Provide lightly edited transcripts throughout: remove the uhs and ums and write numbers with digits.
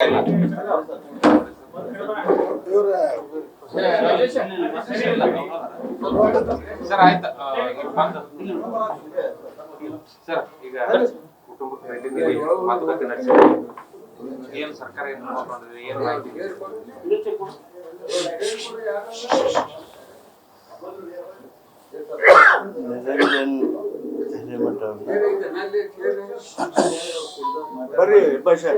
Sir ಆಯ್ತಾ sir ಈಗ ಕುಟುಂಬಕ್ಕೆ ಮಾತುಕತೆ ನಡೆಸಿ ಏನು ಸರ್ಕಾರ ಏನು ಮಾಡ್ಕೊಂಡಿದೆ ಏನು ಮಾಹಿತಿ ನಿರಂಜನ್ ಹಿರೇಮಠ ಬರ್ರಿ ಭಾಷೆ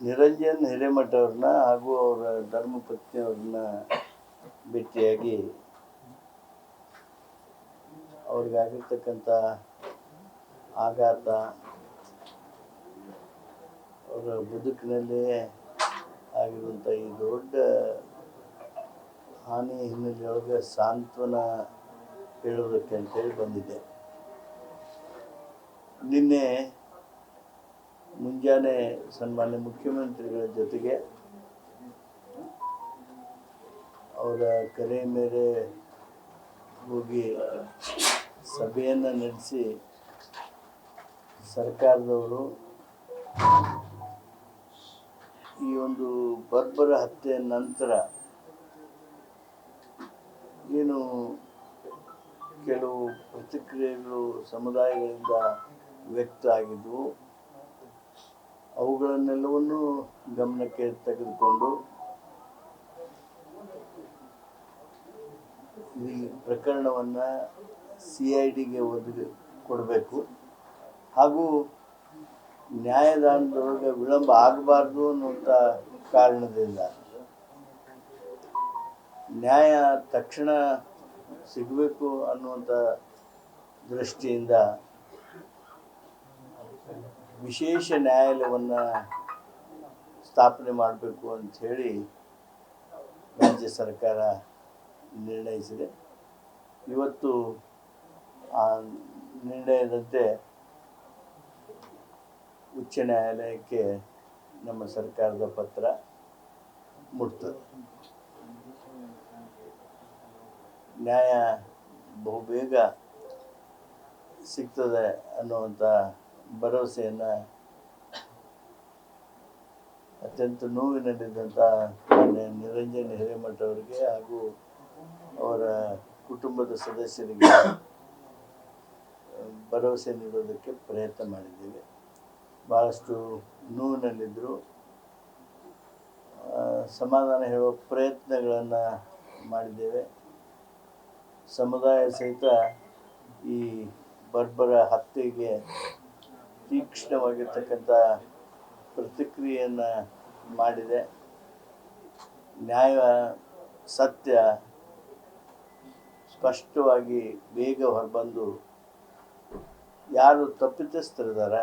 ನಿರಂಜನ್ ಹಿರೇಮಠ ಅವ್ರನ್ನ ಹಾಗೂ ಅವರ ಧರ್ಮಪತ್ನಿ ಅವ್ರನ್ನ ಭೇಟಿಯಾಗಿ ಅವ್ರಿಗಾಗಿರ್ತಕ್ಕಂಥ ಆಘಾತ, ಅವರ ಬದುಕಿನಲ್ಲಿ ಆಗಿರುವಂಥ ಈ ದೊಡ್ಡ ಹಾನಿ ಹಿನ್ನೆಲೆಯೊಳಗೆ ಸಾಂತ್ವನ ಹೇಳೋದಕ್ಕೆ ಅಂತೇಳಿ ಬಂದಿದೆ. ನಿನ್ನೆ ಮುಂಜಾನೆ ಸನ್ಮಾನ್ಯ ಮುಖ್ಯಮಂತ್ರಿಗಳ ಜೊತೆಗೆ ಅವರ ಕರೆ ಮೇಲೆ ಹೋಗಿ ಸಭೆಯನ್ನು ನಡೆಸಿ ಸರ್ಕಾರದವರು ಈ ಒಂದು ಬರ್ಬರ ಹತ್ಯೆ ನಂತರ ಏನು ಕೆಲವು ಪ್ರತಿಕ್ರಿಯೆಗಳು ಸಮುದಾಯಗಳಿಂದ ವ್ಯಕ್ತ ಆಗಿದ್ವು, ಅವುಗಳನ್ನೆಲ್ಲವನ್ನೂ ಗಮನಕ್ಕೆ ತೆಗೆದುಕೊಂಡು ಈ ಪ್ರಕರಣವನ್ನು CIDಗೆ ಕೊಡಬೇಕು ಹಾಗೂ ನ್ಯಾಯದಾನದೊಳಗೆ ವಿಳಂಬ ಆಗಬಾರ್ದು ಅನ್ನುವಂಥ ಕಾರಣದಿಂದ ನ್ಯಾಯ ತಕ್ಷಣ ಸಿಗಬೇಕು ಅನ್ನುವಂಥ ದೃಷ್ಟಿಯಿಂದ ವಿಶೇಷ ನ್ಯಾಯಾಲಯವನ್ನು ಸ್ಥಾಪನೆ ಮಾಡಬೇಕು ಅಂಥೇಳಿ ರಾಜ್ಯ ಸರ್ಕಾರ ನಿರ್ಣಯಿಸಿದೆ. ಇವತ್ತು ಆ ನಿರ್ಣಯದಂತೆ ಉಚ್ಚ ನ್ಯಾಯಾಲಯಕ್ಕೆ ನಮ್ಮ ಸರ್ಕಾರದ ಪತ್ರ ಮುಟ್ತದೆ. ನ್ಯಾಯ ಬಹುಬೇಗ ಸಿಗ್ತದೆ ಅನ್ನುವಂಥ ಭರವಸೆಯನ್ನು ಅತ್ಯಂತ ನೋವಿನಲ್ಲಿದ್ದಂಥ ನಿರಂಜನ್ ಹಿರೇಮಠ ಅವರಿಗೆ ಹಾಗೂ ಅವರ ಕುಟುಂಬದ ಸದಸ್ಯರಿಗೆ ಭರವಸೆ ನೀಡೋದಕ್ಕೆ ಪ್ರಯತ್ನ ಮಾಡಿದ್ದೇವೆ. ಭಾಳಷ್ಟು ನೋವಿನಲ್ಲಿದ್ದರು, ಸಮಾಧಾನ ಹೇಳುವ ಪ್ರಯತ್ನಗಳನ್ನು ಮಾಡಿದ್ದೇವೆ. ಸಮುದಾಯ ಸಹಿತ ಈ ಬರ್ಬರ ಹತ್ಯೆಗೆ ತೀಕ್ಷ್ಣವಾಗಿರ್ತಕ್ಕಂಥ ಪ್ರತಿಕ್ರಿಯೆಯನ್ನು ಮಾಡಿದೆ. ನ್ಯಾಯ ಸತ್ಯ ಸ್ಪಷ್ಟವಾಗಿ ಬೇಗ ಹೊರಬಂದು ಯಾರು ತಪ್ಪಿತಸ್ಥರಿದ್ದಾರೆ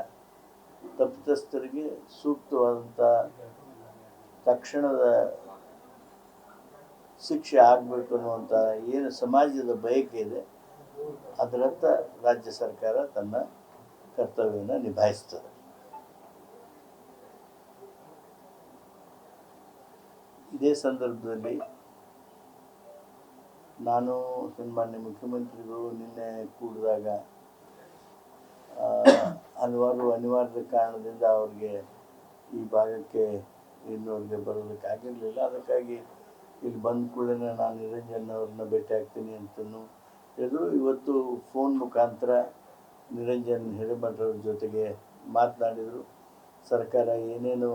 ತಪ್ಪಿತಸ್ಥರಿಗೆ ಸೂಕ್ತವಾದಂಥ ತಕ್ಷಣದ ಶಿಕ್ಷೆ ಆಗಬೇಕು ಅನ್ನುವಂಥ ಏನು ಸಮಾಜದ ಬಯಕೆ ಇದೆ, ಅದರತ್ತ ರಾಜ್ಯ ಸರ್ಕಾರ ತನ್ನ ಕರ್ತವ್ಯವನ್ನು ನಿಭಾಯಿಸ್ತದೆ. ಇದೇ ಸಂದರ್ಭದಲ್ಲಿ ನಾನು ಸನ್ಮಾನ್ಯ ಮುಖ್ಯಮಂತ್ರಿಗಳು ನಿನ್ನೆ ಕೂಡಿದಾಗ ಹಲವಾರು ಅನಿವಾರ್ಯ ಕಾರಣದಿಂದ ಅವ್ರಿಗೆ ಈ ಭಾಗಕ್ಕೆ ಇನ್ನೊರ್ಗೆ ಬರೋದಕ್ಕಾಗಿರಲಿಲ್ಲ. ಅದಕ್ಕಾಗಿ ಇಲ್ಲಿ ಬಂದ ಕೂಡಲೇ ನಾನು ನಿರಂಜನ್ ಅವ್ರನ್ನ ಭೇಟಿ ಆಗ್ತೀನಿ ಅಂತಲೂ ಹೇಳಿದ್ರು. ಇವತ್ತು ಫೋನ್ ಮುಖಾಂತರ ನಿರಂಜನ್ ಹಿರೇಮಠವ್ರ ಜೊತೆಗೆ ಮಾತನಾಡಿದರು. ಸರ್ಕಾರ ಏನೇನು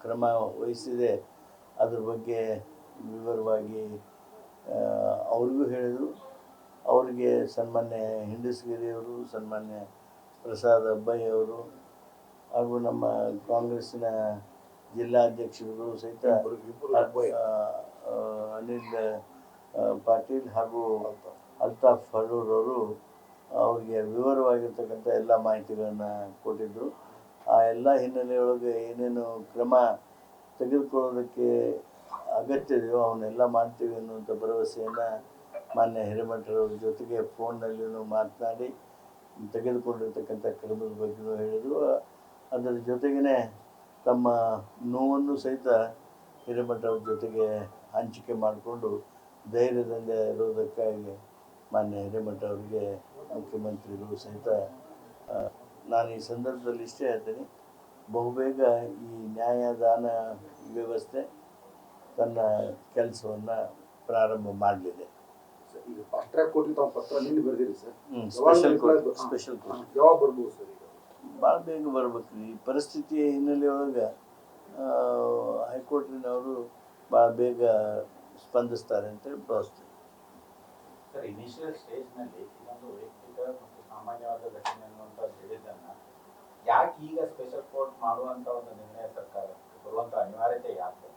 ಕ್ರಮ ವಹಿಸಿದೆ ಅದ್ರ ಬಗ್ಗೆ ವಿವರವಾಗಿ ಅವ್ರಿಗೂ ಹೇಳಿದರು. ಅವರಿಗೆ ಸನ್ಮಾನ್ಯ ಹಿಂಡಸಗಿರಿಯವರು, ಸನ್ಮಾನ್ಯ ಪ್ರಸಾದ್ ಅಬ್ಬಾಯಿ ಅವರು ಹಾಗೂ ನಮ್ಮ ಕಾಂಗ್ರೆಸ್ಸಿನ ಜಿಲ್ಲಾಧ್ಯಕ್ಷರುಗಳು ಸಹಿತ ಅನಿಲ್ ಪಾಟೀಲ್ ಹಾಗೂ ಅಲ್ತಾಫ್ ಹರೂರ್ ಅವರು ಅವರಿಗೆ ವಿವರವಾಗಿರ್ತಕ್ಕಂಥ ಎಲ್ಲ ಮಾಹಿತಿಗಳನ್ನು ಕೊಟ್ಟಿದ್ದರು. ಆ ಎಲ್ಲ ಹಿನ್ನೆಲೆಯೊಳಗೆ ಏನೇನು ಕ್ರಮ ತೆಗೆದುಕೊಳ್ಳೋದಕ್ಕೆ ಅಗತ್ಯದೆಯೋ ಅವನ್ನೆಲ್ಲ ಮಾಡ್ತೀವಿ ಅನ್ನುವಂಥ ಭರವಸೆಯನ್ನು ಮಾನ್ಯ ಹಿರೇಮಠರವ್ರ ಜೊತೆಗೆ ಫೋನ್ನಲ್ಲಿಯೂ ಮಾತನಾಡಿ ತೆಗೆದುಕೊಂಡಿರ್ತಕ್ಕಂಥ ಕ್ರಮದ ಬಗ್ಗೆಯೂ ಹೇಳಿದರು. ಅದರ ಜೊತೆಗೇ ತಮ್ಮ ನೋವನ್ನು ಸಹಿತ ಹಿರೇಮಠ ಅವ್ರ ಜೊತೆಗೆ ಹಂಚಿಕೆ ಮಾಡಿಕೊಂಡು ಧೈರ್ಯದಿಂದ ಇರೋದಕ್ಕಾಗಿ ಮಾನ್ಯ ಹಿರೇಮಠ ಅವರಿಗೆ ಮುಖ್ಯಮಂತ್ರಿಗಳು ಸಹಿತ ನಾನು ಈ ಸಂದರ್ಭದಲ್ಲಿ ಇಷ್ಟೇ ಹೇಳ್ತೀನಿ, ಬಹುಬೇಗ ಈ ನ್ಯಾಯದಾನ ವ್ಯವಸ್ಥೆ ತನ್ನ ಕೆಲಸವನ್ನು ಪ್ರಾರಂಭ ಮಾಡಲಿದೆ. ಈಗ ಫಾಸ್ಟ್ ಟ್ರ್ಯಾಕ್ ಕೋರ್ಟ್ಗೆ ತಾವು ಪತ್ರ ನಿನ್ನೆ ಬರೆದಿರಿ ಸರ್. ಸ್ಪೆಷಲ್ ಕೋರ್ಟ್ ಯಾವಾಗ ಬರ್ಬೋದು ಸರ್? ಈಗ ಭಾಳ ಬೇಗ ಬರ್ಬೇಕು. ಈ ಪರಿಸ್ಥಿತಿಯ ಹಿನ್ನೆಲೆಯೊಳಗೆ ಹೈಕೋರ್ಟಿನವರು ಭಾಳ ಬೇಗ ಸ್ಪಂದಿಸ್ತಾರೆ ಅಂತೇಳಿ ಭಾವಿಸ್ತೀವಿ. ಸರ್, ಇನಿಷಿಯಲ್ ಸ್ಟೇಜ್ನಲ್ಲಿ ಇದೊಂದು ವೈಯಕ್ತಿಕ ಮತ್ತು ಸಾಮಾನ್ಯವಾದ ಘಟನೆ ಅನ್ನುವಂಥದ್ದು ಹೇಳಿದ್ದನ್ನು ಯಾಕೆ ಈಗ ಸ್ಪೆಷಲ್ ಕೋರ್ಟ್ ಮಾಡುವಂಥ ಒಂದು ನಿರ್ಣಯ ಸರ್ಕಾರ ಬರುವಂಥ ಅನಿವಾರ್ಯತೆ ಯಾಕೆ?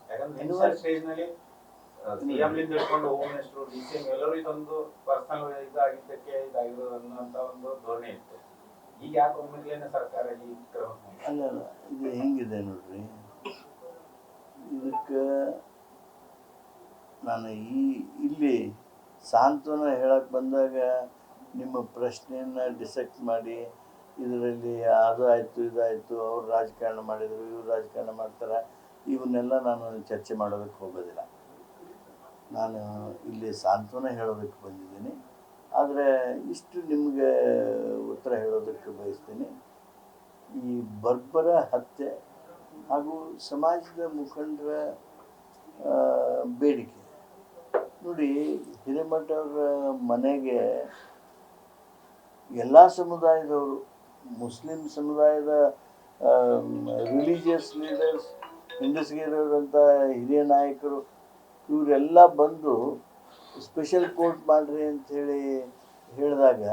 ಯಾಕಂದ್ರೆ ಇನಿಷಿಯಲ್ ಸ್ಟೇಜ್ನಲ್ಲಿ ಸಿಎಂಲಿಂದ ಹಿಡ್ಕೊಂಡು ಹೋಮ್ ಮಿನಿಸ್ಟರ್, DCM ಎಲ್ಲರೂ ಇದೊಂದು ಪರ್ಸನಲ್ ಇದಾಗಿದ್ದಕ್ಕೆ ಇದಾಗಿರೋದು ಅನ್ನುವಂಥ ಒಂದು ಧೋರಣೆ ಇತ್ತು. ಈಗ ಯಾಕೆ ಒಮ್ಮೆಗ್ಲೇನೆ ಸರ್ಕಾರ ಈ ಕ್ರಮ? ಅಲ್ಲ, ಇದು ಹೆಂಗಿದೆ ನೋಡ್ರಿ, ಇದಕ್ಕೆ ನಾನು ಇಲ್ಲಿ ಸಾಂತ್ವನ ಹೇಳಕ್ಕೆ ಬಂದಾಗ ನಿಮ್ಮ ಪ್ರಶ್ನೆಯನ್ನು ಡಿಸೆಕ್ಟ್ ಮಾಡಿ ಇದರಲ್ಲಿ ಅದು ಆಯಿತು ಇದಾಯಿತು, ಅವ್ರು ರಾಜಕಾರಣ ಮಾಡಿದರು, ಇವ್ರು ರಾಜಕಾರಣ ಮಾಡ್ತಾರೆ, ಇವನ್ನೆಲ್ಲ ನಾನು ಚರ್ಚೆ ಮಾಡೋದಕ್ಕೆ ಹೋಗೋದಿಲ್ಲ. ನಾನು ಇಲ್ಲಿ ಸಾಂತ್ವನ ಹೇಳೋದಕ್ಕೆ ಬಂದಿದ್ದೀನಿ. ಆದರೆ ಇಷ್ಟು ನಿಮಗೆ ಉತ್ತರ ಹೇಳೋದಕ್ಕೆ ಬಯಸ್ತೀನಿ. ಈ ಬರ್ಬರ ಹತ್ಯೆ ಹಾಗೂ ಸಮಾಜದ ಮುಖಂಡರ ಬೇಡಿಕೆ ನೋಡಿ, ಹಿರೇಮಠ ಅವರ ಮನೆಗೆ ಎಲ್ಲ ಸಮುದಾಯದವರು, ಮುಸ್ಲಿಂ ಸಮುದಾಯದ ರಿಲಿಜಿಯಸ್ ಲೀಡರ್ಸ್, ಹಿಂದೂಸ್ಗಿರೋರಂಥ ಹಿರಿಯ ನಾಯಕರು, ಇವರೆಲ್ಲ ಬಂದು ಸ್ಪೆಷಲ್ ಕೋರ್ಟ್ ಮಾಡಿರಿ ಅಂಥೇಳಿ ಹೇಳಿದಾಗ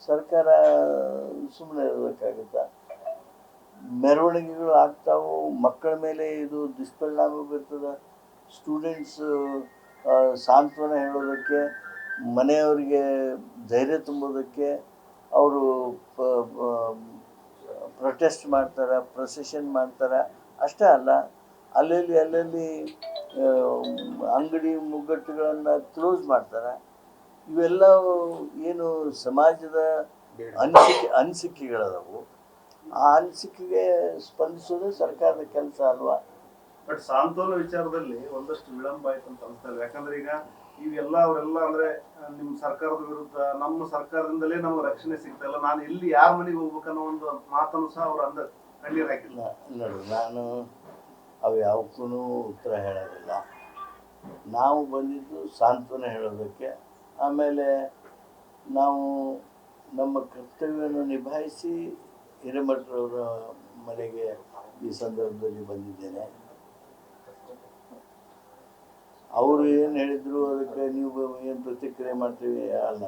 ಸರ್ಕಾರ ಸುಮ್ಮನೆ ಇರಬೇಕಾಗುತ್ತಾ? ಮೆರವಣಿಗೆಗಳು ಆಗ್ತಾವೆ, ಮಕ್ಕಳ ಮೇಲೆ ಇದು ದುಷ್ಪರಿಣಾಮ ಬೀರ್ತದೆ. ಸ್ಟೂಡೆಂಟ್ಸು ಸಾಂತ್ವನ ಹೇಳೋದಕ್ಕೆ, ಮನೆಯವರಿಗೆ ಧೈರ್ಯ ತುಂಬೋದಕ್ಕೆ ಅವರು ಪ್ರೊಟೆಸ್ಟ್ ಮಾಡ್ತಾರೆ, ಪ್ರೊಸೆಷನ್ ಮಾಡ್ತಾರೆ. ಅಷ್ಟೇ ಅಲ್ಲ, ಅಲ್ಲಲ್ಲಿ ಅಂಗಡಿ ಮುಗ್ಗಟ್ಟುಗಳನ್ನು ಕ್ಲೋಸ್ ಮಾಡ್ತಾರೆ. ಇವೆಲ್ಲ ಏನು ಸಮಾಜದ ಅನಿಸಿಕೆಗಳದವು. ಆ ಅನಿಸಿಕೆಗೆ ಸ್ಪಂದಿಸೋದು ಸರ್ಕಾರದ ಕೆಲಸ ಅಲ್ವಾ? ಬಟ್ ಸಾಂತ್ವನ ವಿಚಾರದಲ್ಲಿ ಒಂದಷ್ಟು ವಿಳಂಬ ಆಯ್ತು ಅಂತ ಅನ್ಸ್ತಾರೆ. ಯಾಕಂದ್ರೆ ಈಗ ಇವೆಲ್ಲ ಅವರೆಲ್ಲ ಅಂದ್ರೆ ನಿಮ್ಮ ಸರ್ಕಾರದ ವಿರುದ್ಧ, ನಮ್ಮ ಸರ್ಕಾರದಿಂದಲೇ ನಮ್ಗೆ ರಕ್ಷಣೆ ಸಿಗ್ತಾಯಿಲ್ಲ, ನಾನು ಎಲ್ಲಿ ಯಾರ ಮನೆಗೆ ಹೋಗ್ಬೇಕನ್ನೋ ಒಂದು ಮಾತನ್ನು ಸಹ ಅವ್ರು ಕಣ್ಣೀರು ಹಾಕಿಲ್ಲ. ನೋಡಿ, ನಾನು ಅವು ಯಾವಕ್ಕೂ ಉತ್ತರ ಹೇಳೋದಿಲ್ಲ. ನಾವು ಬಂದಿದ್ದು ಸಾಂತ್ವನ ಹೇಳೋದಕ್ಕೆ. ಆಮೇಲೆ ನಾವು ನಮ್ಮ ಕರ್ತವ್ಯವನ್ನು ನಿಭಾಯಿಸಿ ಹಿರೇಮಠರವರ ಮನೆಗೆ ಈ ಸಂದರ್ಭದಲ್ಲಿ ಬಂದಿದ್ದೇನೆ. ಅವರು ಏನು ಹೇಳಿದ್ರು ಅದಕ್ಕೆ ನೀವು ಏನು ಪ್ರತಿಕ್ರಿಯೆ ಮಾಡ್ತೀವಿ ಅಲ್ಲ,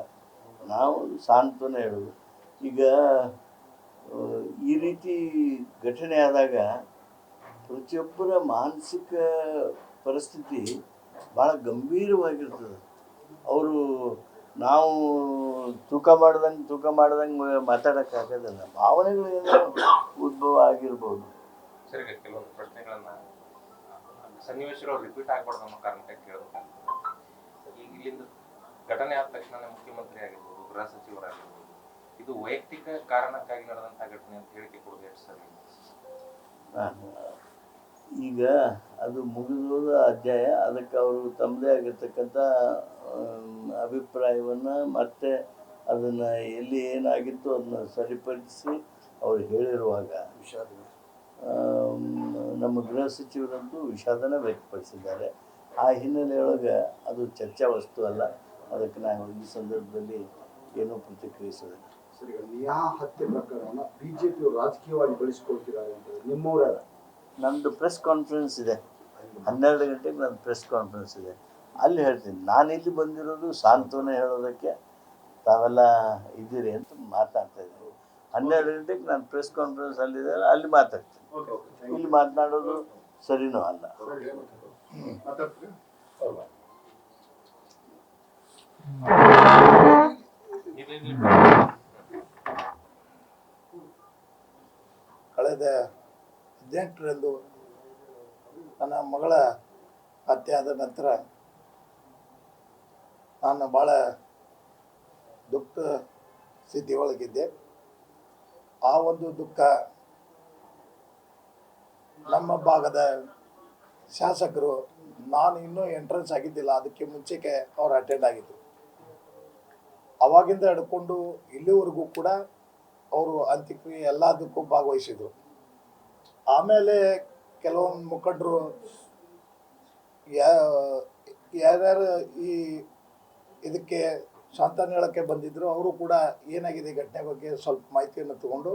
ನಾವು ಸಾಂತ್ವನ ಹೇಳೋದು. ಈಗ ಈ ರೀತಿ ಘಟನೆ ಆದಾಗ ಪ್ರತಿಯೊಬ್ಬರ ಮಾನಸಿಕ ಪರಿಸ್ಥಿತಿ ಭಾಳ ಗಂಭೀರವಾಗಿರ್ತದೆ. ಅವರು ನಾವು ತೂಕ ಮಾಡ್ದಂಗೆ ಮಾತಾಡೋಕ್ಕಾಗೋದಿಲ್ಲ. ಭಾವನೆಗಳು ಏನೋ ಉದ್ಭವ ಆಗಿರ್ಬೋದು. ಸರಿ, ಕೆಲವೊಂದು ಪ್ರಶ್ನೆಗಳನ್ನ ಸನ್ನಿವೇಶಗಳು ರಿಪೀಟ್ ಆಗ್ಬಾರ್ದು ಅನ್ನೋ ಕಾರಣಕ್ಕೆ ಕೇಳಬೇಕಾಗ್ತದೆ. ಈಗ ಇಲ್ಲಿಂದ ಘಟನೆ ಆದ ತಕ್ಷಣ ಮುಖ್ಯಮಂತ್ರಿ ಆಗಿರ್ಬೋದು, ಗೃಹ ಸಚಿವರಾಗಿರ್ಬೋದು, ಇದು ವೈಯಕ್ತಿಕ ಕಾರಣಕ್ಕಾಗಿ ನಡೆದಂಥ ಘಟನೆ ಅಂತ ಹೇಳಿಕೆ ಕೊಡೋದು ಎಷ್ಟು ಸರಿ? ಈಗ ಅದು ಮುಗಿದೋದ ಅಧ್ಯಾಯ. ಅದಕ್ಕೆ ಅವರು ತಮ್ಮದೇ ಆಗಿರ್ತಕ್ಕಂಥ ಅಭಿಪ್ರಾಯವನ್ನು ಮತ್ತೆ ಅದನ್ನು ಎಲ್ಲಿ ಏನಾಗಿತ್ತು ಅದನ್ನು ಸರಿಪಡಿಸಿ ಅವರು ಹೇಳಿರುವಾಗ ನಮ್ಮ ಗೃಹ ಸಚಿವರಂತೂ ವಿಷಾದನ ವ್ಯಕ್ತಪಡಿಸಿದ್ದಾರೆ. ಆ ಹಿನ್ನೆಲೆಯೊಳಗೆ ಅದು ಚರ್ಚಾ ವಸ್ತು ಅಲ್ಲ. ಅದಕ್ಕೆ ನಾವು ಈ ಸಂದರ್ಭದಲ್ಲಿ ಏನೂ ಪ್ರತಿಕ್ರಿಯಿಸೋದಿಲ್ಲ. ಸರಿ, ನೇಹಾ ಹತ್ಯೆ ಪ್ರಕರಣವನ್ನು ಬಿಜೆಪಿ ರಾಜಕೀಯವಾಗಿ ಬಳಸಿಕೊಳ್ತಿದ್ದಾರೆ ಅಂತ ನಿಮ್ಮವರ? ನಮ್ಮದು ಪ್ರೆಸ್ ಕಾನ್ಫರೆನ್ಸ್ ಇದೆ, 12 ಗಂಟೆಗೆ ನನ್ನ ಪ್ರೆಸ್ ಕಾನ್ಫರೆನ್ಸ್ ಇದೆ, ಅಲ್ಲಿ ಹೇಳ್ತೀನಿ. ನಾನಿಲ್ಲಿ ಬಂದಿರೋದು ಸಾಂತ್ವನ ಹೇಳೋದಕ್ಕೆ, ತಾವೆಲ್ಲ ಇದ್ದೀರಿ ಅಂತ ಮಾತಾಡ್ತಾ ಇದ್ದೀನಿ. 12 ಗಂಟೆಗೆ ನಾನು ಪ್ರೆಸ್ ಕಾನ್ಫರೆನ್ಸ್ ಅಲ್ಲಿದೆ, ಅಲ್ಲಿ ಮಾತಾಡ್ತೀನಿ. ಇಲ್ಲಿ ಮಾತನಾಡೋದು ಸರಿನೂ ಅಲ್ಲ. ಕಳೆದ 18ರಂದು ನನ್ನ ಮಗಳ ಹತ್ಯೆ ಆದ ನಂತರ ನಾನು ಭಾಳ ದುಃಖ ಸ್ಥಿತಿಯೊಳಗಿದ್ದೆ. ಆ ಒಂದು ದುಃಖ ನಮ್ಮ ಭಾಗದ ಶಾಸಕರು, ನಾನು ಇನ್ನೂ ಎಂಟ್ರೆನ್ಸ್ ಆಗಿದ್ದಿಲ್ಲ, ಅದಕ್ಕೆ ಮುಂಚೆಗೆ ಅವ್ರು ಅಟೆಂಡ್ ಆಗಿದ್ರು. ಅವಾಗಿಂದ ಹಿಡ್ಕೊಂಡು ಇಲ್ಲಿವರೆಗೂ ಕೂಡ ಅವರು ಅಂತ್ಯಕ್ರಿಯೆ ಎಲ್ಲದಕ್ಕೂ ಭಾಗವಹಿಸಿದರು. ಆಮೇಲೆ ಕೆಲವೊಂದು ಮುಖಂಡರು ಯಾರ್ಯಾರು ಈ ಇದಕ್ಕೆ ಸಾಂತ್ವನ ಹೇಳೋಕ್ಕೆ ಬಂದಿದ್ದರು, ಅವರು ಕೂಡ ಏನಾಗಿದೆ ಘಟನೆ ಬಗ್ಗೆ ಸ್ವಲ್ಪ ಮಾಹಿತಿಯನ್ನು ತಗೊಂಡು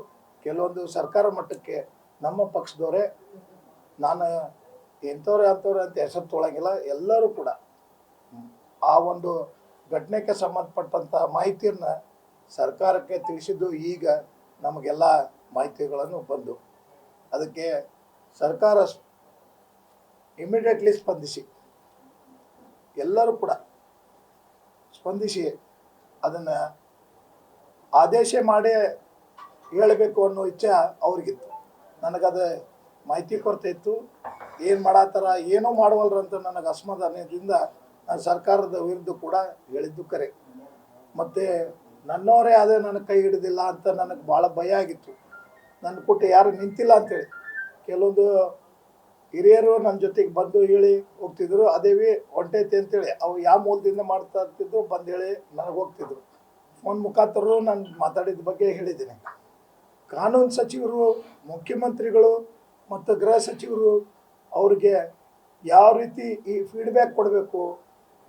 ಕೆಲವೊಂದು ಸರ್ಕಾರ ಮಟ್ಟಕ್ಕೆ ನಮ್ಮ ಪಕ್ಷದವರೇ, ನಾನು ಎಂಥವ್ರೆ ಅಂಥವ್ರೆ ಅಂತ ಹೆಸರು ತೊಗೊಳಂಗಿಲ್ಲ, ಎಲ್ಲರೂ ಕೂಡ ಆ ಒಂದು ಘಟನೆಗೆ ಸಂಬಂಧಪಟ್ಟಂಥ ಮಾಹಿತಿಯನ್ನು ಸರ್ಕಾರಕ್ಕೆ ತಿಳಿಸಿದ್ದು ಈಗ ನಮಗೆಲ್ಲ ಮಾಹಿತಿಗಳನ್ನು ಬಂದು ಅದಕ್ಕೆ ಸರ್ಕಾರ ಇಮಿಡಿಯೇಟ್ಲಿ ಸ್ಪಂದಿಸಿ, ಎಲ್ಲರೂ ಕೂಡ ಸ್ಪಂದಿಸಿ ಅದನ್ನು ಆದೇಶ ಮಾಡಿ ಹೇಳಬೇಕು ಅನ್ನೋ ಇಚ್ಛೆ ಅವ್ರಿಗಿತ್ತು. ನನಗದು ಮಾಹಿತಿ ಕೊರತೆ ಇತ್ತು. ಏನು ಮಾಡತ್ತಾರ, ಏನೂ ಮಾಡವಲ್ರಂತ ನನಗೆ ಅಸಮಾಧಾನದಿಂದ ನಾನು ಸರ್ಕಾರದ ವಿರುದ್ಧ ಕೂಡ ಹೇಳಿದ್ದು ಕರೆ. ಮತ್ತು ನನ್ನವರೇ ಅದೇ ನನಗೆ ಕೈ ಹಿಡಿದಿಲ್ಲ ಅಂತ ನನಗೆ ಭಾಳ ಭಯ ಆಗಿತ್ತು. ನನ್ನ ಕೊಟ್ಟು ಯಾರು ನಿಂತಿಲ್ಲ ಅಂತೇಳಿ ಕೆಲವೊಂದು ಹಿರಿಯರು ನನ್ನ ಜೊತೆಗೆ ಬಂದು ಹೇಳಿ ಹೋಗ್ತಿದ್ರು, ಅದೇವಿ ಹೊಂಟೈತಿ ಅಂತೇಳಿ ಅವು ಯಾವ ಮೂಲದಿಂದ ಮಾಡ್ತಾ ಇರ್ತಿದ್ರು ಬಂದು ಹೇಳಿ ನನಗೆ ಹೋಗ್ತಿದ್ರು. ಫೋನ್ ಮುಖಾಂತರ ನಾನು ಮಾತಾಡಿದ ಬಗ್ಗೆ ಹೇಳಿದ್ದೀನಿ. ಕಾನೂನು ಸಚಿವರು, ಮುಖ್ಯಮಂತ್ರಿಗಳು ಮತ್ತು ಗೃಹ ಸಚಿವರು ಅವ್ರಿಗೆ ಯಾವ ರೀತಿ ಈ ಫೀಡ್ಬ್ಯಾಕ್ ಕೊಡಬೇಕು,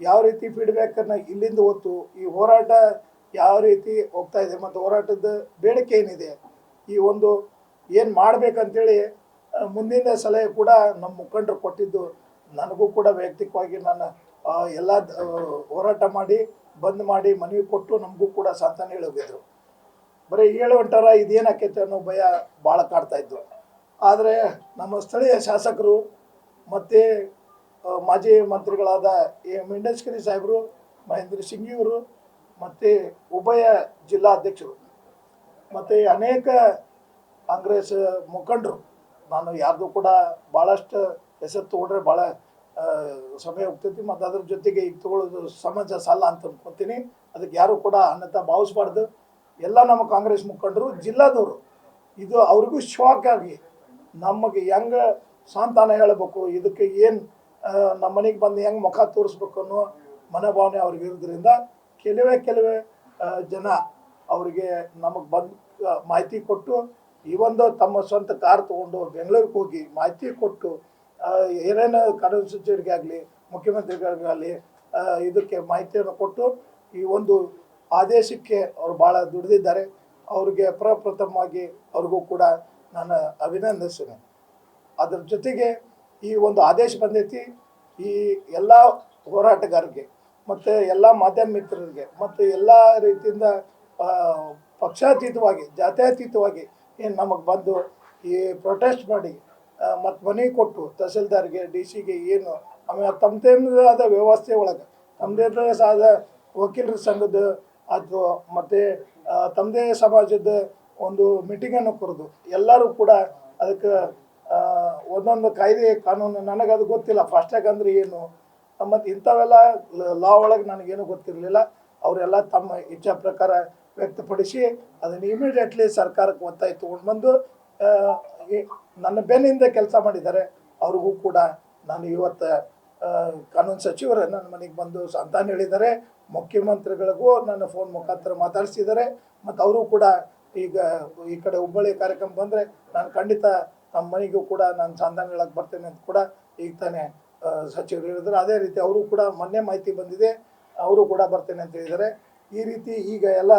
ಯಾವ ರೀತಿ ಫೀಡ್ಬ್ಯಾಕನ್ನು ಇಲ್ಲಿಂದ ಹೊತ್ತು ಈ ಹೋರಾಟ ಯಾವ ರೀತಿ ಹೋಗ್ತಾ ಇದೆ ಮತ್ತು ಹೋರಾಟದ ಬೇಡಿಕೆ ಏನಿದೆ, ಈ ಒಂದು ಏನು ಮಾಡಬೇಕಂತೇಳಿ ಮುಂದಿನ ಸಲಹೆ ಕೂಡ ನಮ್ಮ ಮುಖಂಡರು ಕೊಟ್ಟಿದ್ದು ನನಗೂ ಕೂಡ ವೈಯಕ್ತಿಕವಾಗಿ ನಾನು ಎಲ್ಲ ಹೋರಾಟ ಮಾಡಿ ಬಂದ್ ಮಾಡಿ ಮನವಿ ಕೊಟ್ಟು ನಮಗೂ ಕೂಡ ಸಾಂತ್ವನ ಹೇಳಿ ಹೋಗಿದ್ರು. ಬರೀ ಹೇಳಿ ಹೊಂಟಾರ ಇದೇನು ಆಕೈತೆ ಅನ್ನೋ ಭಯ ಭಾಳ ಕಾಡ್ತಾ ಇದ್ವು. ಆದರೆ ನಮ್ಮ ಸ್ಥಳೀಯ ಶಾಸಕರು ಮತ್ತು ಮಾಜಿ ಮಂತ್ರಿಗಳಾದ ಮಿಂಡಸ್ಕರಿ ಸಾಹೇಬರು, ಮಹೇಂದ್ರ ಸಿಂಗಿಯವರು ಮತ್ತು ಉಭಯ ಜಿಲ್ಲಾಧ್ಯಕ್ಷರು ಮತ್ತು ಅನೇಕ ಕಾಂಗ್ರೆಸ್ ಮುಖಂಡರು, ನಾನು ಯಾರ್ದು ಕೂಡ ಭಾಳಷ್ಟು ಹೆಸರು ತೊಗೊಂಡ್ರೆ ಭಾಳ ಸಮಯ ಹೋಗ್ತೈತಿ ಮತ್ತು ಅದ್ರ ಜೊತೆಗೆ ಈಗ ತೊಗೊಳ್ಳೋದು ಸಮಾಜ ಸಾಲ ಅಂತ ಅನ್ಕೊತೀನಿ. ಅದಕ್ಕೆ ಯಾರು ಕೂಡ ಅನ್ಯತಾ ಭಾವಿಸ್ಬಾರ್ದು. ಎಲ್ಲ ನಮ್ಮ ಕಾಂಗ್ರೆಸ್ ಮುಖಂಡರು, ಜಿಲ್ಲಾದವರು ಇದು ಅವ್ರಿಗೂ ಶಾಕ್ ಆಗಿ ನಮಗೆ ಹೆಂಗೆ ಸಾಂತ್ವನ ಹೇಳಬೇಕು, ಇದಕ್ಕೆ ಏನು ನಮ್ಮ ಮನೆಗೆ ಬಂದು ಹೆಂಗೆ ಮುಖ ತೋರಿಸ್ಬೇಕು ಅನ್ನೋ ಮನೋಭಾವನೆ ಅವ್ರಿಗೆ ಇರೋದ್ರಿಂದ ಕೆಲವೇ ಜನ ಅವರಿಗೆ ನಮಗೆ ಬಂದು ಮಾಹಿತಿ ಕೊಟ್ಟು ಈ ಒಂದು ತಮ್ಮ ಸ್ವಂತ ಕಾರ್ ತೊಗೊಂಡು ಬೆಂಗಳೂರಿಗೆ ಹೋಗಿ ಮಾಹಿತಿ ಕೊಟ್ಟು ಏನೇನು ಕಾನೂನು ಸಚಿವರಿಗೆ ಆಗಲಿ ಮುಖ್ಯಮಂತ್ರಿಗಳಿಗಾಗಲಿ ಇದಕ್ಕೆ ಮಾಹಿತಿಯನ್ನು ಕೊಟ್ಟು ಈ ಒಂದು ಆದೇಶಕ್ಕೆ ಅವರು ಭಾಳ ದುಡಿದಿದ್ದಾರೆ. ಅವ್ರಿಗೆ ಪ್ರಪ್ರಥಮವಾಗಿ ಅವ್ರಿಗೂ ಕೂಡ ನಾನು ಅಭಿನಂದಿಸ್ತೇನೆ. ಅದ್ರ ಜೊತೆಗೆ ಈ ಒಂದು ಆದೇಶ ಬಂದೈತಿ, ಈ ಎಲ್ಲ ಹೋರಾಟಗಾರರಿಗೆ ಮತ್ತು ಎಲ್ಲ ಮಾಧ್ಯಮ ಮಿತ್ರರಿಗೆ ಮತ್ತು ಎಲ್ಲ ರೀತಿಯಿಂದ ಪಕ್ಷಾತೀತವಾಗಿ ಜಾತ್ಯತೀತವಾಗಿ ಏನು ನಮಗೆ ಬಂದು ಈ ಪ್ರೊಟೆಸ್ಟ್ ಮಾಡಿ ಮತ್ತು ಮನವಿ ಕೊಟ್ಟು ತಹಸೀಲ್ದಾರ್ಗೆ ಡಿ ಸಿಗೆ ಏನು ಆಮೇಲೆ ತಮ್ಮದೇ ಆದ ವ್ಯವಸ್ಥೆ ಒಳಗೆ ತಮ್ಮದೇ ಆದ ವಕೀಲರ ಸಂಘದ ಅಥವಾ ಮತ್ತು ತಮ್ಮದೇ ಸಮಾಜದ ಒಂದು ಮೀಟಿಂಗನ್ನು ಕರೆದು ಎಲ್ಲರೂ ಕೂಡ ಅದಕ್ಕೆ ಒಂದೊಂದು ಕಾಯ್ದೆ ಕಾನೂನು ನನಗದು ಗೊತ್ತಿಲ್ಲ, ಫಾಸ್ಟ್ಯಾಗ್ ಅಂದರೆ ಏನು ಮತ್ತು ಇಂಥವೆಲ್ಲ ಲಾ ಒಳಗೆ ನನಗೇನು ಗೊತ್ತಿರಲಿಲ್ಲ. ಅವರೆಲ್ಲ ತಮ್ಮ ಇಚ್ಛಾ ಪ್ರಕಾರ ವ್ಯಕ್ತಪಡಿಸಿ ಅದನ್ನು ಇಮಿಡಿಯೇಟ್ಲಿ ಸರ್ಕಾರಕ್ಕೆ ಒತ್ತಾಯ ತೊಗೊಂಡು ಬಂದು ನನ್ನ ಬೆನ್ನಿಂದ ಕೆಲಸ ಮಾಡಿದ್ದಾರೆ. ಅವ್ರಿಗೂ ಕೂಡ ನಾನು ಇವತ್ತು ಕಾನೂನು ಸಚಿವರು ನನ್ನ ಮನೆಗೆ ಬಂದು ಸಾಂತ್ವನ ಹೇಳಿದ್ದಾರೆ. ಮುಖ್ಯಮಂತ್ರಿಗಳಿಗೂ ನನ್ನ ಫೋನ್ ಮುಖಾಂತರ ಮಾತಾಡಿಸಿದ್ದಾರೆ ಮತ್ತು ಅವರು ಕೂಡ ಈಗ ಈ ಕಡೆ ಹುಬ್ಬಳ್ಳಿ ಕಾರ್ಯಕ್ರಮ ಬಂದರೆ ನಾನು ಖಂಡಿತ ನಮ್ಮ ಮನೆಗೂ ಕೂಡ ನಾನು ಸಾಂತ್ವನ ಹೇಳಕ್ಕೆ ಬರ್ತೇನೆ ಅಂತ ಕೂಡ ಈಗ ತಾನೇ ಸಚಿವರು ಹೇಳಿದ್ರು. ಅದೇ ರೀತಿ ಅವರು ಕೂಡ ಮೊನ್ನೆ ಮಾಹಿತಿ ಬಂದಿದೆ, ಅವರು ಕೂಡ ಬರ್ತೇನೆ ಅಂತ ಹೇಳಿದ್ದಾರೆ. ಈ ರೀತಿ ಈಗ ಎಲ್ಲ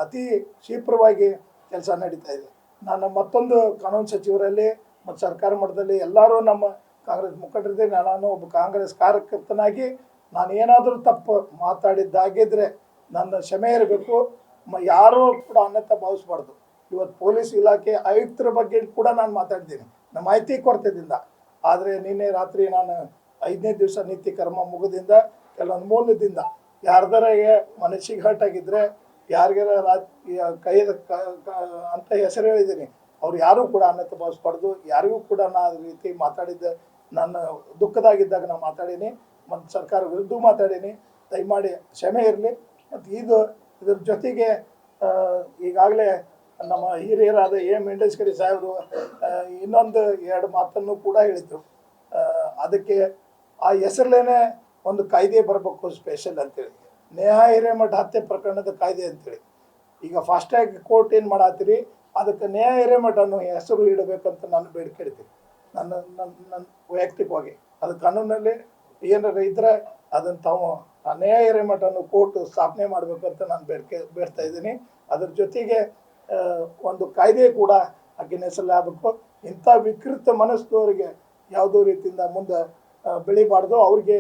ಅತಿ ಕ್ಷಿಪ್ರವಾಗಿ ಕೆಲಸ ನಡೀತಾ ಇದೆ. ನಾನು ಮತ್ತೊಂದು ಕಾನೂನು ಸಚಿವರಲ್ಲಿ ಮತ್ತು ಸರ್ಕಾರ ಮಟ್ಟದಲ್ಲಿ ಎಲ್ಲರೂ ನಮ್ಮ ಕಾಂಗ್ರೆಸ್ ಮುಖಂಡರಿದ್ದೆ. ನಾನು ಒಬ್ಬ ಕಾಂಗ್ರೆಸ್ ಕಾರ್ಯಕರ್ತನಾಗಿ ನಾನು ಏನಾದರೂ ತಪ್ಪು ಮಾತಾಡಿದ್ದಾಗಿದ್ದರೆ ನನ್ನ ಕ್ಷಮೆ ಇರಬೇಕು. ಯಾರೂ ಕೂಡ ಅನ್ಯತಾ ಭಾವಿಸ್ಬಾರ್ದು. ಇವತ್ತು ಪೊಲೀಸ್ ಇಲಾಖೆ ಆಯುಕ್ತರ ಬಗ್ಗೆ ಕೂಡ ನಾನು ಮಾತಾಡಿದ್ದೀನಿ ನಮ್ಮ ಮಾಹಿತಿ ಕೊರತೆದಿಂದ. ಆದರೆ ನಿನ್ನೆ ರಾತ್ರಿ ನಾನು 5ನೇ ದಿವಸ ನೀತಿ ಕರ್ಮ ಮುಗಿದಿಂದ ಕೆಲವೊಂದು ಮೂಲದಿಂದ ಯಾರ್ದಾರ ಮನಸ್ಸಿಗೆ ಹರ್ಟಾಗಿದ್ದರೆ ಯಾರಿಗಾರ ಕೈದ ಅಂತ ಹೆಸರು ಹೇಳಿದ್ದೀನಿ, ಅವ್ರು ಯಾರೂ ಕೂಡ ಅನ್ಯತಾ ಭಾವಿಸ್ಬಾರ್ದು. ಯಾರಿಗೂ ಕೂಡ ನಾನು ರೀತಿ ಮಾತಾಡಿದ್ದೆ, ನಾನು ದುಃಖದಾಗಿದ್ದಾಗ ನಾನು ಮಾತಾಡೀನಿ ಮತ್ತು ಸರ್ಕಾರ ವಿರುದ್ಧ ಮಾತಾಡೀನಿ. ದಯಮಾಡಿ ಕ್ಷಮೆ ಇರಲಿ. ಮತ್ತು ಇದ್ರ ಜೊತೆಗೆ ಈಗಾಗಲೇ ನಮ್ಮ ಹಿರಿಯರಾದ ಮೆಂಡೇಶ್ವರಿ ಸಾಹೇಬರು ಇನ್ನೊಂದು 2 ಮಾತನ್ನು ಕೂಡ ಹೇಳಿದ್ರು. ಅದಕ್ಕೆ ಆ ಹೆಸರಲ್ಲೇನೆ ಒಂದು ಕಾಯ್ದೆ ಬರಬೇಕು ಸ್ಪೆಷಲ್ ಅಂತೇಳಿ, ನೇಹಾ ಹಿರೇಮಠ ಹತ್ಯೆ ಪ್ರಕರಣದ ಕಾಯ್ದೆ ಅಂತೇಳಿ. ಈಗ ಫಾಸ್ಟ್ಯಾಗ್ ಕೋರ್ಟ್ ಏನು ಮಾಡತ್ತೀರಿ, ಅದಕ್ಕೆ ನೇಹಾ ಹಿರೇಮಠ ಅನ್ನೋ ಹೆಸರು ಇಡಬೇಕಂತ ನಾನು ಬೇಡಿಕೆ ಇಡ್ತೀನಿ. ನನ್ನ ವೈಯಕ್ತಿಕವಾಗಿ ಅದು ಕಾನೂನಲ್ಲಿ ಏನಾರ ಇದ್ರೆ ಅದನ್ನು ತಾವು ನೇಹಾ ಹಿರೇಮಠ ಅನ್ನೋ ಕೋರ್ಟ್ ಸ್ಥಾಪನೆ ಮಾಡಬೇಕಂತ ನಾನು ಬೇಡ್ತಾ ಇದ್ದೀನಿ. ಅದ್ರ ಜೊತೆಗೆ ಒಂದು ಕಾಯ್ದೆ ಕೂಡ ಆಕಿನ ಹೆಸರಲ್ಲಿ ಆಗಬೇಕು. ಇಂಥ ವಿಕೃತ ಮನಸ್ಸಿನವರಿಗೆ ಯಾವುದೋ ರೀತಿಯಿಂದ ಮುಂದೆ ಬೆಳಿಬಾರ್ದು. ಅವ್ರಿಗೆ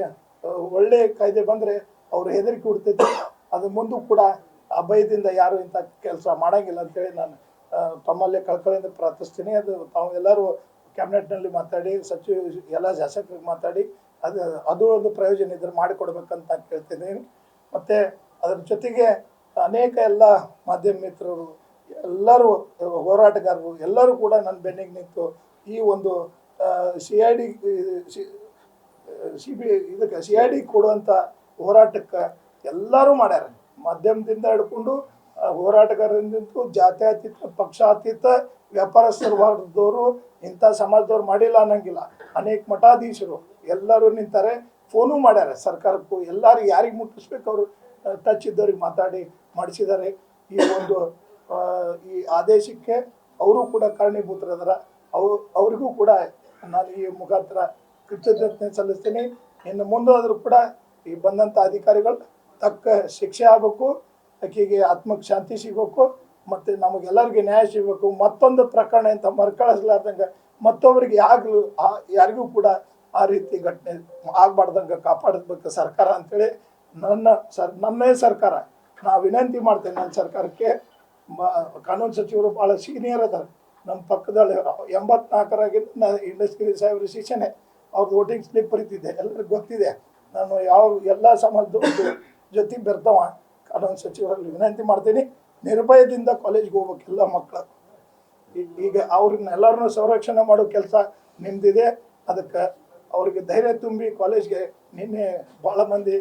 ಒಳ್ಳೆ ಕಾಯ್ದೆ ಬಂದರೆ ಅವ್ರು ಹೆದರಿಕೆ ಹುಡ್ತೈತಿ. ಅದು ಮುಂದೂ ಕೂಡ ಅಭಯದಿಂದ ಯಾರು ಇಂಥ ಕೆಲಸ ಮಾಡೋಂಗಿಲ್ಲ ಅಂತೇಳಿ ನಾನು ತಮ್ಮಲ್ಲೇ ಕಳ್ಕಳಿಂದ ಪ್ರಾರ್ಥಿಸ್ತೀನಿ. ಅದು ತಾವು ಎಲ್ಲರೂ ಕ್ಯಾಬಿನೆಟ್ನಲ್ಲಿ ಮಾತಾಡಿ, ಸಚಿವ ಎಲ್ಲ ಶಾಸಕರಿಗೆ ಮಾತಾಡಿ ಅದು ಒಂದು ಪ್ರಯೋಜನ ಇದ್ರೆ ಮಾಡಿಕೊಡ್ಬೇಕಂತ ಕೇಳ್ತಿದ್ದೀನಿ. ಮತ್ತು ಅದ್ರ ಜೊತೆಗೆ ಅನೇಕ ಎಲ್ಲ ಮಾಧ್ಯಮ ಮಿತ್ರರು, ಎಲ್ಲರೂ ಹೋರಾಟಗಾರರು ಎಲ್ಲರೂ ಕೂಡ ನನ್ನ ಬೆನ್ನಿಗೆ ನಿಂತು ಈ ಒಂದು CID ಇದಕ್ಕೆ CID ಕೊಡುವಂಥ ಹೋರಾಟಕ್ಕೆ ಎಲ್ಲರೂ ಮಾಡ್ಯಾರ. ಮಾಧ್ಯಮದಿಂದ ಹಿಡ್ಕೊಂಡು ಹೋರಾಟಗಾರರಿಂದ ಜಾತ್ಯತೀತ ಪಕ್ಷಾತೀತ ವ್ಯಾಪಾರಸ್ಥರು ವರ್ಗದವರು ಇಂಥ ಸಮಾಜದವ್ರು ಮಾಡಿಲ್ಲ ಅನ್ನಂಗಿಲ್ಲ. ಅನೇಕ ಮಠಾಧೀಶರು ಎಲ್ಲರೂ ನಿಂತಾರೆ, ಫೋನು ಮಾಡ್ಯಾರ ಸರ್ಕಾರಕ್ಕೂ. ಎಲ್ಲರೂ ಯಾರಿಗೆ ಮುಟ್ಟಿಸ್ಬೇಕು ಅವರು ಟಚ್ ಇದ್ದವ್ರಿಗೆ ಮಾತಾಡಿ ಮಾಡಿಸಿದ್ದಾರೆ. ಈ ಒಂದು ಈ ಆದೇಶಕ್ಕೆ ಅವರು ಕೂಡ ಕಾರಣೀಭೂತರದಾರ. ಅವರಿಗೂ ಕೂಡ ನಾನು ಈ ಮುಖಾಂತರ ಕೃತಜ್ಞತೆ ಸಲ್ಲಿಸ್ತೀನಿ. ಇನ್ನು ಮುಂದಾದರೂ ಕೂಡ ಈ ಬಂದಂಥ ಅಧಿಕಾರಿಗಳು ತಕ್ಕ ಶಿಕ್ಷೆ ಆಗಬೇಕು, ಆಕೆಗೆ ಆತ್ಮಕ್ಕೆ ಶಾಂತಿ ಸಿಗಬೇಕು, ಮತ್ತು ನಮಗೆಲ್ಲರಿಗೆ ನ್ಯಾಯ ಸಿಗಬೇಕು. ಮತ್ತೊಂದು ಪ್ರಕರಣ ಅಂತ ಮರುಕಳಿಸ್ಲಾರ್ದಂಗೆ ಮತ್ತೊಬ್ಬರಿಗೆ ಯಾರಿಗೂ ಕೂಡ ಆ ರೀತಿ ಘಟನೆ ಆಗಬಾರ್ದಂಗೆ ಕಾಪಾಡಬೇಕು ಸರ್ಕಾರ ಅಂತೇಳಿ ನನ್ನೇ ಸರ್ಕಾರ ನಾ ವಿನಂತಿ ಮಾಡ್ತೇನೆ. ನನ್ನ ಸರ್ಕಾರಕ್ಕೆ ಕಾನೂನು ಸಚಿವರು ಭಾಳ ಸೀನಿಯರ್ ಅದಾರೆ. ನಮ್ಮ ಪಕ್ಕದಲ್ಲಿ 84ರಾಗಿಂದ ಇಂಡಸ್ಟ್ರಿ ಸಾಹೇಬ್ರ ಶಿಕ್ಷಣೆ ಅವ್ರದ್ದು ವೋಟಿಂಗ್ ಸ್ಲಿಪ್ ಬರೀತಿದ್ದೆ, ಎಲ್ಲರಿಗೂ ಗೊತ್ತಿದೆ. ನಾನು ಎಲ್ಲ ಸಮಾಜದ ಜೊತೆ ಬೆರ್ತವ ಕಾನೂನು ಸಚಿವರಲ್ಲಿ ವಿನಂತಿ ಮಾಡ್ತೀನಿ, ನಿರ್ಭಯದಿಂದ ಕಾಲೇಜ್ಗೆ ಹೋಗ್ಬೇಕು ಎಲ್ಲ ಮಕ್ಕಳು. ಈಗ ಅವ್ರನ್ನೆಲ್ಲರನ್ನೂ ಸಂರಕ್ಷಣೆ ಮಾಡೋ ಕೆಲಸ ನಿಮ್ದಿದೆ. ಅದಕ್ಕೆ ಅವ್ರಿಗೆ ಧೈರ್ಯ ತುಂಬಿ ಕಾಲೇಜ್ಗೆ ನಿನ್ನೆ ಭಾಳ ಮಂದಿ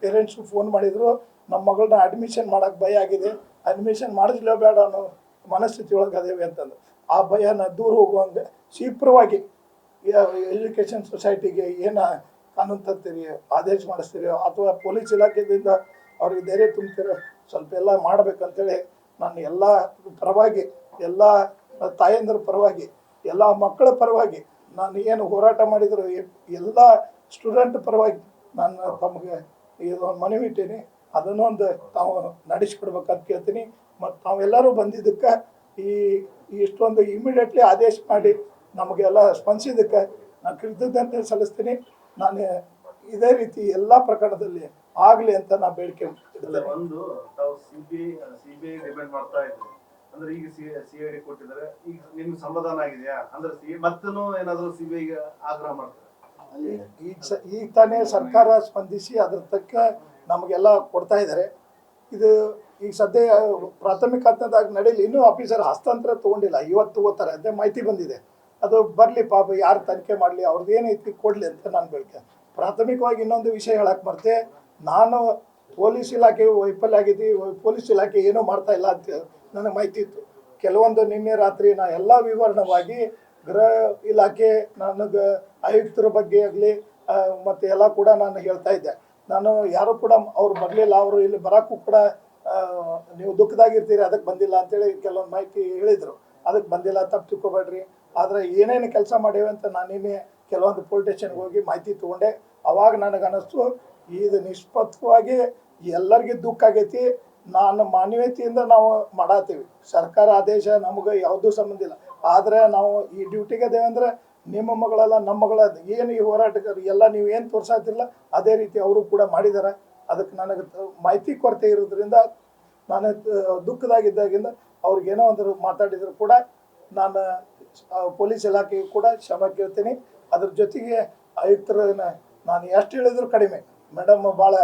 ಪೇರೆಂಟ್ಸು ಫೋನ್ ಮಾಡಿದರು, ನಮ್ಮ ಮಗಳನ್ನ ಅಡ್ಮಿಷನ್ ಮಾಡೋಕ್ಕೆ ಭಯ ಆಗಿದೆ, ಅಡ್ಮಿಷನ್ ಮಾಡಿಸ್ಲೇಬೇಡ ಅನ್ನೋ ಮನಸ್ಥಿತಿ ಒಳಗೆ ಅದೇವೆ ಅಂತಂದು ಆ ಭಯನ ದೂರ ಹೋಗುವಂಗೆ ಶೀಘ್ರವಾಗಿ ಎಜುಕೇಷನ್ ಸೊಸೈಟಿಗೆ ಏನು ಕಾನೂನು ತರ್ತೀರಿ, ಆದೇಶ ಮಾಡಿಸ್ತೀರಿ, ಅಥವಾ ಪೊಲೀಸ್ ಇಲಾಖೆಯಿಂದ ಅವ್ರಿಗೆ ಧೈರ್ಯ ತುಂಬ್ತೀರೋ ಸ್ವಲ್ಪ ಎಲ್ಲ ಮಾಡ್ಬೇಕಂತೇಳಿ ನಾನು ಎಲ್ಲ ಪರವಾಗಿ, ಎಲ್ಲ ತಾಯಂದಿರ ಪರವಾಗಿ, ಎಲ್ಲ ಮಕ್ಕಳ ಪರವಾಗಿ ನಾನು ಏನು ಹೋರಾಟ ಮಾಡಿದ್ರು ಎಲ್ಲ ಸ್ಟೂಡೆಂಟ್ ಪರವಾಗಿ ನಾನು ತಮಗೆ ಇದೊಂದು ಮನವಿ ಇಟ್ಟೀನಿ. ಅದನ್ನು ಒಂದು ತಾವು ನಡೆಸಿಕೊಡ್ಬೇಕಂತ ಕೇಳ್ತೀನಿ. ಮತ್ತು ತಾವೆಲ್ಲರೂ ಬಂದಿದ್ದಕ್ಕೆ ಇಷ್ಟೊಂದು ಇಮಿಡಿಯೇಟ್ಲಿ ಆದೇಶ ಮಾಡಿ ನಮಗೆಲ್ಲ ಸ್ಪಂದಿಸಿದ್ದಕ್ಕೆ ನಾನು ಕೃತಜ್ಞತೆ ಸಲ್ಲಿಸ್ತೀನಿ. ನಾನು ಇದೇ ರೀತಿ ಎಲ್ಲ ಪ್ರಕರಣದಲ್ಲಿ ಆಗಲಿ ಅಂತ ನಾನು ಬೇಡಿಕೆ ಇಡ್ತೇನೆ. ಒಂದು ತಾವು ಸಿಬಿಐ ಡಿಪೆಂಡ್ ಮಾಡ್ತಾ ಇದ್ರಿ ಅಂದ್ರೆ ಈಗ CID ಕೊಟ್ಟಿದ್ದಾರೆ, ಈಗ ನಿಮ್ಗೆ ಸಮಾಧಾನ ಆಗಿದೆಯಾ? ಅಂದ್ರೆ ಮತ್ತೂ ಏನಾದರೂ ಸಿಬಿಐಗೆ ಆಗ್ರಹ ಮಾಡ್ತಾರೆ? ಈಗ ತಾನೇ ಸರ್ಕಾರ ಸ್ಪಂದಿಸಿ ಅದ್ರ ತಕ್ಕ ನಮಗೆಲ್ಲ ಕೊಡ್ತಾ ಇದ್ದಾರೆ. ಇದು ಈಗ ಸದ್ಯ ಪ್ರಾಥಮಿಕ ಹಂತದಾಗ ನಡೀಲಿ, ಇನ್ನೂ ಆಫೀಸರ್ ಹಸ್ತಾಂತರ ತೊಗೊಂಡಿಲ್ಲ, ಇವತ್ತು ತಗೋತಾರೆ ಅದೇ ಮಾಹಿತಿ ಬಂದಿದೆ. ಅದು ಬರಲಿ ಪಾಪ, ಯಾರು ತನಿಖೆ ಮಾಡಲಿ, ಅವ್ರದ್ದು ಏನೈತಿ ಕೊಡಲಿ ಅಂತ ನಾನು ಬೇಡಿಕೆ. ಪ್ರಾಥಮಿಕವಾಗಿ ಇನ್ನೊಂದು ವಿಷಯ ಹೇಳಕ್ಕೆ ಬರ್ತೆ, ನಾನು ಪೊಲೀಸ್ ಇಲಾಖೆ ವೈಫಲ್ಯ ಆಗಿದ್ದೀವಿ, ಪೊಲೀಸ್ ಇಲಾಖೆ ಏನೂ ಮಾಡ್ತಾ ಇಲ್ಲ ಅಂತ ನನಗೆ ಮಾಹಿತಿ ಇತ್ತು. ಕೆಲವೊಂದು ನಿನ್ನೆ ರಾತ್ರಿ ನಾ ಎಲ್ಲ ವಿವರಣವಾಗಿ ಗೃಹ ಇಲಾಖೆ ನನಗೆ ಆಯುಕ್ತರ ಬಗ್ಗೆ ಆಗಲಿ ಮತ್ತು ಎಲ್ಲ ಕೂಡ ನಾನು ಹೇಳ್ತಾ ಇದ್ದೆ. ನಾನು ಯಾರು ಕೂಡ ಅವ್ರು ಬರಲಿಲ್ಲ, ಅವರು ಇಲ್ಲಿ ಬರೋಕ್ಕೂ ಕೂಡ ನೀವು ದುಃಖದಾಗಿರ್ತೀರಿ ಅದಕ್ಕೆ ಬಂದಿಲ್ಲ ಅಂತೇಳಿ ಕೆಲವೊಂದು ಮಾಹಿತಿ ಹೇಳಿದರು. ಅದಕ್ಕೆ ಬಂದಿಲ್ಲ, ತಪ್ಪು ತಿಳ್ಕೊಬೇಡ್ರಿ. ಆದರೆ ಏನೇನು ಕೆಲಸ ಮಾಡೇವೆ ಅಂತ ನಾನು ನಿನ್ನೆ ಕೆಲವೊಂದು ಪೊಲೀಸ್ ಸ್ಟೇಷನ್ಗೆ ಹೋಗಿ ಮಾಹಿತಿ ತೊಗೊಂಡೆ. ಅವಾಗ ನನಗೆ ಅನ್ನಿಸ್ತು ಇದು ನಿಷ್ಪಕ್ಷವಾಗಿ ಎಲ್ಲರಿಗೂ ದುಃಖ ಆಗೈತಿ. ನಾನು ಮಾನವೀಯತೆಯಿಂದ ನಾವು ಮಾಡತ್ತೀವಿ, ಸರ್ಕಾರ ಆದೇಶ ನಮಗೆ ಯಾವುದೂ ಸಂಬಂಧ ಇಲ್ಲ. ಆದರೆ ನಾವು ಈ ಡ್ಯೂಟಿಗೆ ಅದೇವಂದ್ರೆ ನಿಮ್ಮ ಮಗಳಲ್ಲ ನಮ್ಮ ಮಗಳ ಏನು ಈ ಹೋರಾಟಗಾರರು ಎಲ್ಲ ನೀವು ಏನು ತೋರ್ಸಾತಿಲ್ಲ ಅದೇ ರೀತಿ ಅವರು ಕೂಡ ಮಾಡಿದ್ದಾರೆ. ಅದಕ್ಕೆ ನನಗೆ ಮಾಹಿತಿ ಕೊರತೆ ಇರೋದ್ರಿಂದ ನಾನು ದುಃಖದಾಗಿದ್ದಾಗಿಂದ ಅವ್ರಿಗೇನೋ ಒಂದು ಮಾತಾಡಿದ್ರು ಕೂಡ ನಾನು ಪೊಲೀಸ್ ಇಲಾಖೆಗೆ ಕೂಡ ಕ್ಷಮೆ ಕೇಳ್ತೀನಿ. ಅದ್ರ ಜೊತೆಗೆ ಆಯುಕ್ತರನ್ನ ನಾನು ಎಷ್ಟು ಹೇಳಿದ್ರು ಕಡಿಮೆ, ಮೇಡಮ್ ಭಾಳ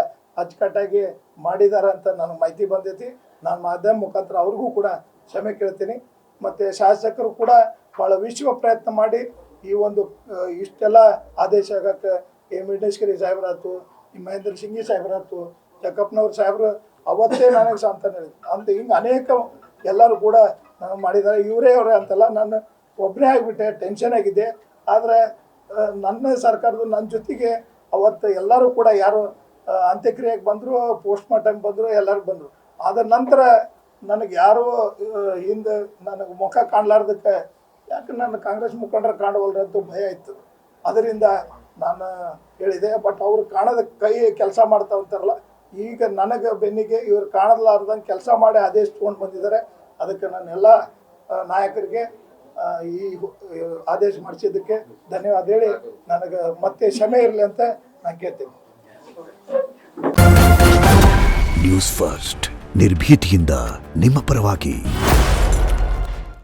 ಅಚ್ಚುಕಟ್ಟಾಗಿ ಮಾಡಿದ್ದಾರೆ ಅಂತ ನನಗೆ ಮಾಹಿತಿ ಬಂದೈತಿ. ನಾನು ಮಾಧ್ಯಮ ಮುಖಾಂತರ ಅವ್ರಿಗೂ ಕೂಡ ಕ್ಷಮೆ ಕೇಳ್ತೀನಿ. ಮತ್ತು ಶಾಸಕರು ಕೂಡ ಭಾಳ ವಿಶ್ವ ಪ್ರಯತ್ನ ಮಾಡಿ ಈ ಒಂದು ಇಷ್ಟೆಲ್ಲ ಆದೇಶ ಆಗಕ್ಕೆ ಮೆಂಡೇಶ್ವರಿ ಸಾಹೇಬ್ರಾಯ್ತು, ಈ ಮಹೇಂದ್ರ ಸಿಂಗಿ ಸಾಹೇಬ್ರಾಯ್ತು, ಜಕ್ಕಪ್ಪನವ್ರ ಸಾಹೇಬ್ರು ಅವತ್ತೇ ನನಗೆ ಸಾಂತ್ವನ ಹೇಳಿದ್ರು ಅಂತ ಹಿಂಗೆ ಅನೇಕ ಎಲ್ಲರೂ ಕೂಡ ನನಗೆ ಮಾಡಿದ್ದಾರೆ. ಇವರೇ ಅವರೇ ಅಂತಲ್ಲ, ನಾನು ಒಬ್ಬನೇ ಆಗಿಬಿಟ್ಟೆ, ಟೆನ್ಷನ್ ಆಗಿದೆ. ಆದರೆ ನನ್ನ ಸರ್ಕಾರದ ನನ್ನ ಜೊತೆಗೆ ಅವತ್ತು ಎಲ್ಲರೂ ಕೂಡ ಯಾರು ಅಂತ್ಯಕ್ರಿಯೆಗೆ ಬಂದರು, ಪೋಸ್ಟ್ ಮಾರ್ಟಮ್ ಬಂದರು, ಎಲ್ಲರೂ ಬಂದರು. ಆದ ನಂತರ ನನಗೆ ಯಾರೂ ಹಿಂದೆ ನನಗೆ ಮುಖ ಕಾಣಲಾರ್ದಕ್ಕೆ, ಯಾಕೆ ನನ್ನ ಕಾಂಗ್ರೆಸ್ ಮುಖಂಡರು ಕಾಣವಲ್ರ ಅಂತ ಭಯ ಇತ್ತು. ಅದರಿಂದ ನಾನು ಹೇಳಿದೆ. ಬಟ್ ಅವ್ರು ಕಾಣದ ಕೈ ಕೆಲಸ ಮಾಡ್ತಾವಂತಾರಲ್ಲ, ಈಗ ನನಗೆ ಬೆನ್ನಿಗೆ ಇವ್ರು ಕಾಣಲಾರ್ದಂಗೆ ಕೆಲಸ ಮಾಡಿ ಆದೇಶ ತೊಗೊಂಡು ಬಂದಿದ್ದಾರೆ. ಅದಕ್ಕೆ ನಾನು ಎಲ್ಲ ನಾಯಕರಿಗೆ ಈ ಆದೇಶ ಮಾಡಿಸಿದ್ದಕ್ಕೆ ಧನ್ಯವಾದ ಹೇಳಿ ನನಗೆ ಮತ್ತೆ ಕ್ಷಮೆ ಇರಲಿ ಅಂತ ನಾನು ಕೇಳ್ತೀನಿ. ನ್ಯೂಸ್ ಫಸ್ಟ್ ನಿರ್ಭೀತಿಯಿಂದ ನಿಮ್ಮ ಪರವಾಗಿ.